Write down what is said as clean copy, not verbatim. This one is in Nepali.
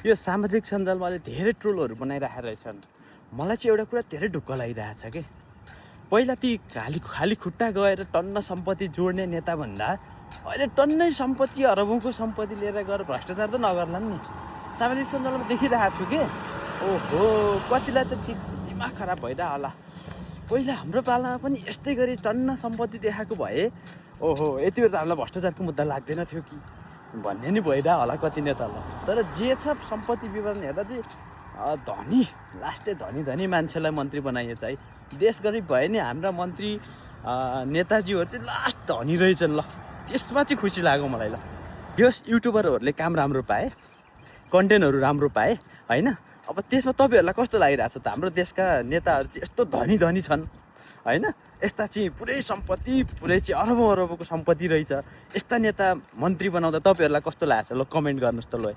यो सामाजिक सञ्जालमा धेरै ट्रोलहरू बनाइरहेको रहेछन्। मलाई चाहिँ एउटा कुरा धेरै ढुक्क लागिरहेछ कि पहिला ती खाली खुट्टा गएर टन्न सम्पत्ति जोड्ने नेता भन्दा अहिले टन्नै सम्पत्ति अरबौँको सम्पत्ति लिएर गएर भ्रष्टाचार त नगर्ला नि। सामाजिक सञ्जालमा देखिरहेको छु कि ओहो कतिलाई त दिमाग खराब भइरहेको होला। पहिला हाम्रो पालामा पनि यस्तै गरी टन्न सम्पत्ति देखाएको भए ओहो यति बेर त हामीलाई भ्रष्टाचारको मुद्दा लाग्दैन थियो कि भन्ने नि भइरहेको होला कति नेतालाई। तर जे छ सम्पत्ति विवरण हेर्दा चाहिँ धनी लास्टै धनी मान्छेलाई मन्त्री बनाइए चाहिँ देश गरिब भए नि हाम्रा मन्त्री नेताजीहरू चाहिँ लास्ट धनी रहेछन्। ल त्यसमा चाहिँ खुसी लाग्यो मलाई। ल यस युट्युबरहरूले काम राम्रो पाए, कन्टेन्टहरू राम्रो पाए होइन। अब त्यसमा तपाईँहरूलाई कस्तो लागिरहेको छ त? हाम्रो देशका नेताहरू चाहिँ यस्तो धनी छन् होइन, यस्ता चाहिँ पुरै सम्पत्ति पुरै चाहिँ अरबौँ अरबौँको सम्पत्ति रहेछ। यस्ता नेता मन्त्री बनाउँदा तपाईँहरूलाई कस्तो लागेको छ? ल कमेन्ट गर्नुहोस् त। ल